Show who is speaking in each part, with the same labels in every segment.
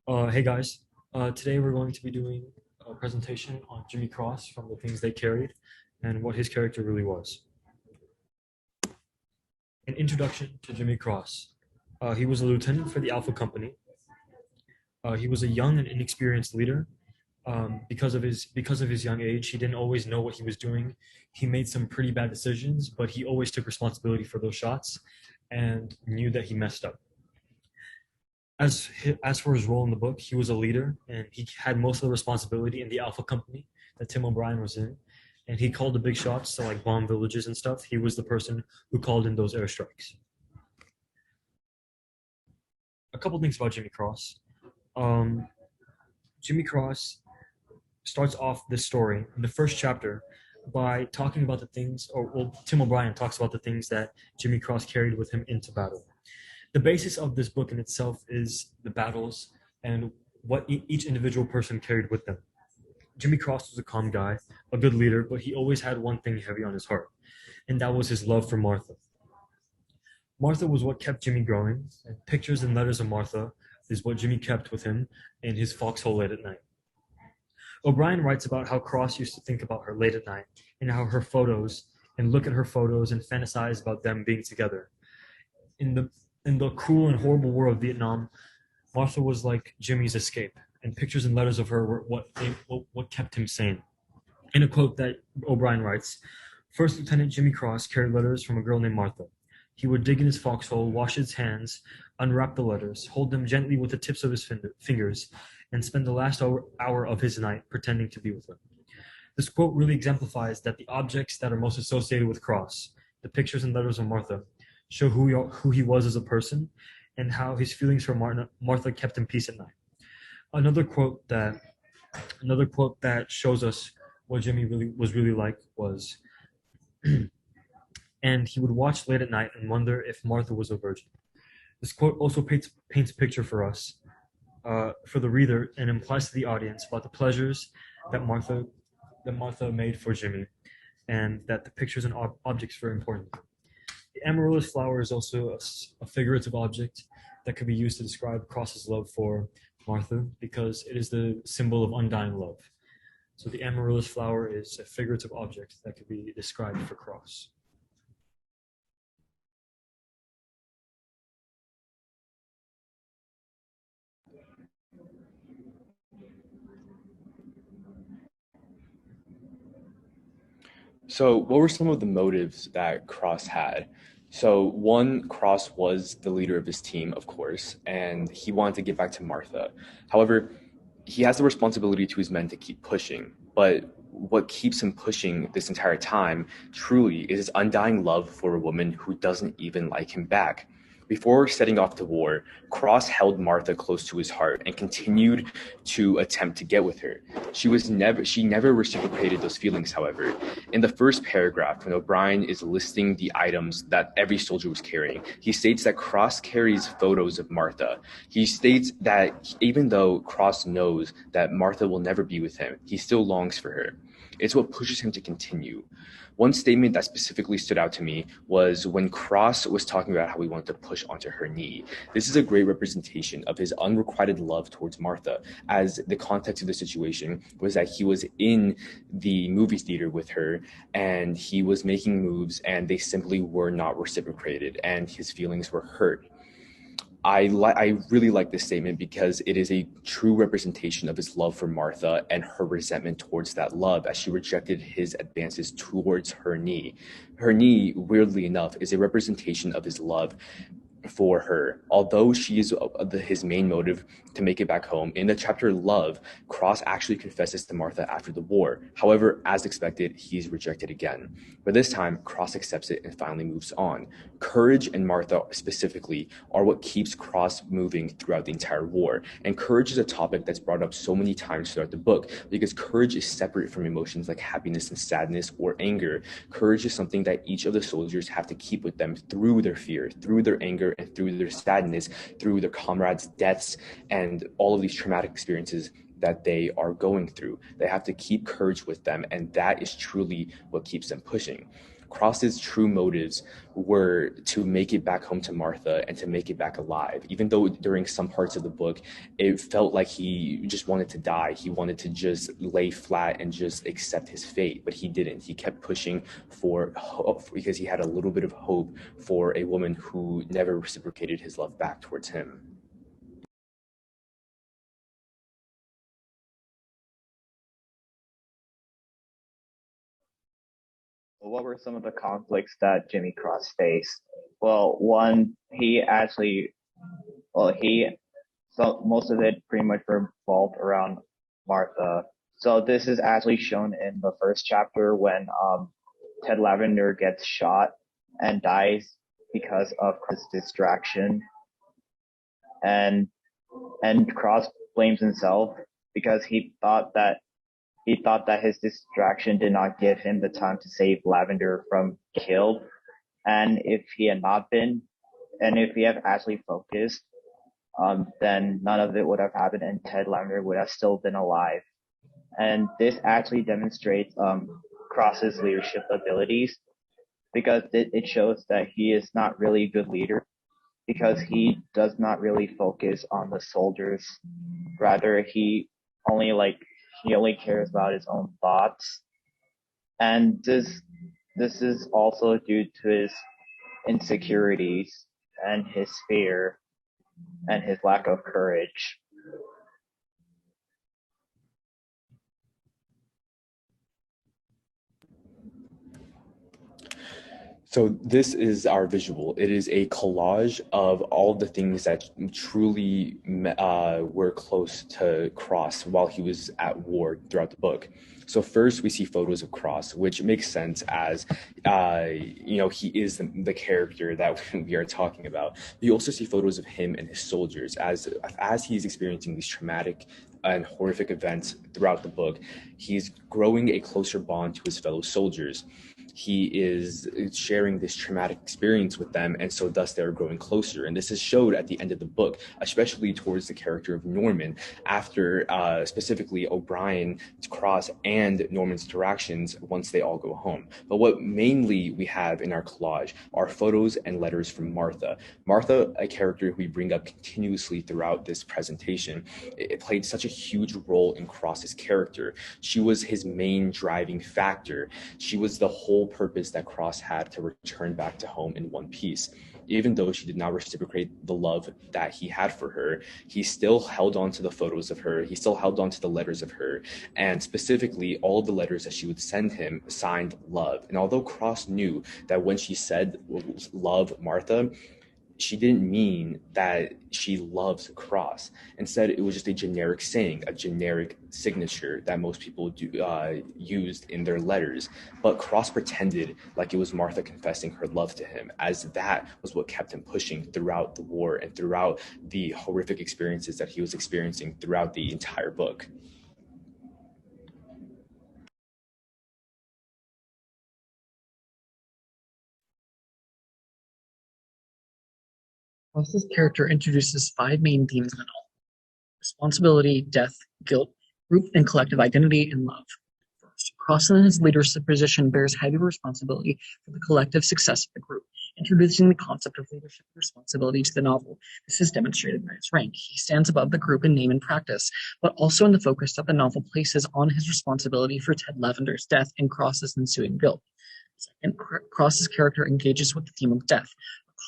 Speaker 1: Hey guys, today we're going to be doing a presentation on Jimmy Cross from the things they carried and what his character really was. An introduction to Jimmy Cross. He was a lieutenant for the Alpha Company. He was a young and inexperienced leader. Because of his young age, he didn't always know what he was doing. He made some pretty bad decisions, but he always took responsibility for those shots and knew that he messed up. As for his role in the book, he was a leader and he had most of the responsibility in the Alpha Company that Tim O'Brien was in. And he called the big shots to like bomb villages and stuff. He was the person who called in those airstrikes. A couple things about Jimmy Cross. Um, Jimmy Cross starts off this story in the first chapter by talking about the things, or well, Tim O'Brien talks about the things that Jimmy Cross carried with him into battle. The basis of this book in itself is the battles and what each individual person carried with them. Jimmy Cross was a calm guy, a good leader, but he always had one thing heavy on his heart, and that was his love for Martha. Martha was what kept Jimmy growing, and pictures and letters of Martha is what Jimmy kept with him in his foxhole late at night. O'Brien writes about how Cross used to think about her late at night and how her photos and look at her photos and fantasize about them being together. In the in the cruel and horrible war of Vietnam, Martha was like Jimmy's escape, and pictures and letters of her were what kept him sane. In a quote that O'Brien writes, First Lieutenant Jimmy Cross carried letters from a girl named Martha. He would dig in his foxhole, wash his hands, unwrap the letters, hold them gently with the tips of his fingers, and spend the last hour of his night pretending to be with her. This quote really exemplifies that the objects that are most associated with Cross, the pictures and letters of Martha, show who he was as a person and how his feelings for Martha kept him peace at night. Another quote that another quote that shows us what Jimmy really like was, and he would watch late at night and wonder if Martha was a virgin. This quote also paints a picture for us, for the reader, and implies to the audience about the pleasures that Martha made for Jimmy, and that the pictures and objects were important. The amaryllis flower is also a figurative object that could be used to describe Cross's love for Martha because it is the symbol of undying love. So the amaryllis flower is a figurative object that could be described for Cross.
Speaker 2: So, what were some of the motives that Cross had? So, one, Cross was the leader of his team, of course, and he wanted to get back to Martha. However, he has the responsibility to his men to keep pushing. But what keeps him pushing this entire time truly is his undying love for a woman who doesn't even like him back. Before setting off to war, Cross held Martha close to his heart and continued to attempt to get with her. She never reciprocated those feelings, however. In the first paragraph, when O'Brien is listing the items that every soldier was carrying, he states that Cross carries photos of Martha. He states that even though Cross knows that Martha will never be with him, he still longs for her. It's what pushes him to continue. One statement that specifically stood out to me was when Cross was talking about how he wanted to push onto her knee. This is a great representation of his unrequited love towards Martha, as the context of the situation was that he was in the movie theater with her and he was making moves and they simply were not reciprocated and his feelings were hurt. I really like this statement because it is a true representation of his love for Martha and her resentment towards that love as she rejected his advances towards her knee. Her knee, weirdly enough, is a representation of his love for her. Although she is his main motive to make it back home, in the chapter Love, Cross actually confesses to Martha after the war. However, as expected, he is rejected again. But this time, Cross accepts it and finally moves on. Courage and Martha specifically are what keeps Cross moving throughout the entire war. And courage is a topic that's brought up so many times throughout the book because courage is separate from emotions like happiness and sadness or anger. Courage is something that each of the soldiers have to keep with them through their fear, through their anger, and through their sadness, through their comrades' deaths, and all of these traumatic experiences that they are going through. They have to keep courage with them, and that is truly what keeps them pushing. Cross's true motives were to make it back home to Martha and to make it back alive. Even though during some parts of the book, it felt like he just wanted to die. He wanted to just lay flat and just accept his fate, but he didn't. He kept pushing for hope because he had a little bit of hope for a woman who never reciprocated his love back towards him.
Speaker 3: What were some of the conflicts that Jimmy Cross faced? Well, one, so most of it pretty much revolved around Martha. So this is actually shown in the first chapter when Ted Lavender gets shot and dies because of Cross's distraction, and Cross blames himself because he thought that his distraction did not give him the time to save Lavender from killed. And if he had not been, and if he had actually focused, then none of it would have happened and Ted Lavender would have still been alive. And this actually demonstrates Cross's leadership abilities because it shows that he is not really a good leader because he does not really focus on the soldiers. Rather, he only cares about his own thoughts. And this is also due to his insecurities and his fear and his lack of courage.
Speaker 2: So this is our visual. It is a collage of all the things that truly were close to Cross while he was at war throughout the book. So first we see photos of Cross, which makes sense as, he is the character that we are talking about. You also see photos of him and his soldiers as he's experiencing these traumatic and horrific events throughout the book. He's growing a closer bond to his fellow soldiers. He is sharing this traumatic experience with them, and so thus they're growing closer. And this is showed at the end of the book, especially towards the character of Norman, after specifically O'Brien, Cross, and Norman's interactions once they all go home. But what mainly we have in our collage are photos and letters from Martha. Martha, a character who we bring up continuously throughout this presentation, it played such a huge role in Cross's character. She was his main driving factor. She was the whole purpose that Cross had to return back to home in one piece. Even though she did not reciprocate the love that he had for her, he still held on to the photos of her. He still held on to the letters of her. And specifically, all of the letters that she would send him signed love. And although Cross knew that when she said love Martha, she didn't mean that she loves Cross. Instead, it was just a generic saying, a generic signature that most people used in their letters. But Cross pretended like it was Martha confessing her love to him, as that was what kept him pushing throughout the war and throughout the horrific experiences that he was experiencing throughout the entire book.
Speaker 4: Cross's character introduces 5 main themes in the novel: responsibility, death, guilt, group and collective identity, and love. First, Cross in his leadership position bears heavy responsibility for the collective success of the group, introducing the concept of leadership responsibility to the novel. This is demonstrated by his rank. He stands above the group in name and practice, but also in the focus that the novel places on his responsibility for Ted Lavender's death and Cross's ensuing guilt. Second, Cross's character engages with the theme of death,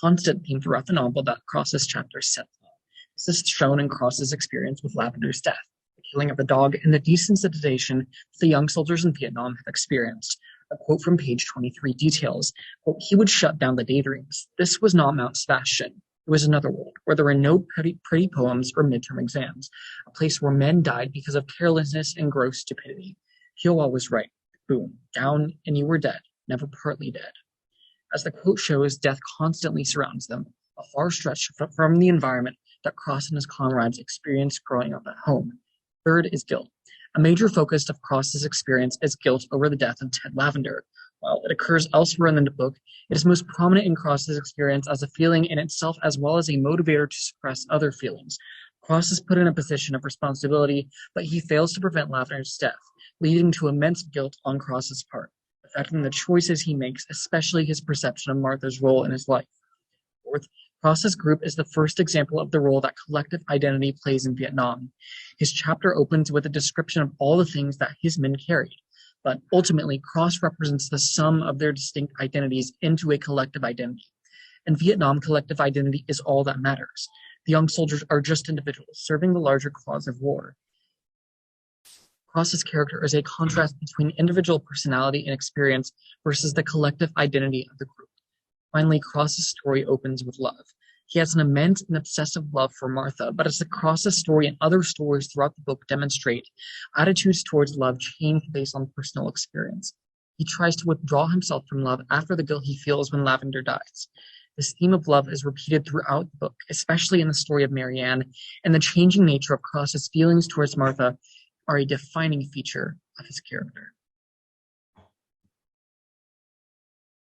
Speaker 4: constant theme throughout the novel that Cross's chapters set up. This is shown in Cross's experience with Lavender's death, the killing of the dog, and the desensitization that the young soldiers in Vietnam have experienced. A quote from page 23 details, quote, "He would shut down the daydreams. This was not Mount Sebastian. It was another world where there were no pretty poems or midterm exams, a place where men died because of carelessness and gross stupidity. Kiowa was right. Boom, down, and you were dead, never partly dead." As the quote shows, death constantly surrounds them, a far stretch from the environment that Cross and his comrades experienced growing up at home. Third is guilt. A major focus of Cross's experience is guilt over the death of Ted Lavender. While it occurs elsewhere in the book, it is most prominent in Cross's experience as a feeling in itself as well as a motivator to suppress other feelings. Cross is put in a position of responsibility, but he fails to prevent Lavender's death, leading to immense guilt on Cross's part. The affecting the choices he makes, especially his perception of Martha's role in his life. Fourth, Cross's group is the first example of the role that collective identity plays in Vietnam. His chapter opens with a description of all the things that his men carried, but ultimately Cross represents the sum of their distinct identities into a collective identity. In Vietnam, collective identity is all that matters. The young soldiers are just individuals serving the larger cause of war. Cross's character is a contrast between individual personality and experience versus the collective identity of the group. Finally, Cross's story opens with love. He has an immense and obsessive love for Martha, but as the Cross's story and other stories throughout the book demonstrate, attitudes towards love change based on personal experience. He tries to withdraw himself from love after the guilt he feels when Lavender dies. This theme of love is repeated throughout the book, especially in the story of Marianne, and the changing nature of Cross's feelings towards Martha are a defining feature of his character.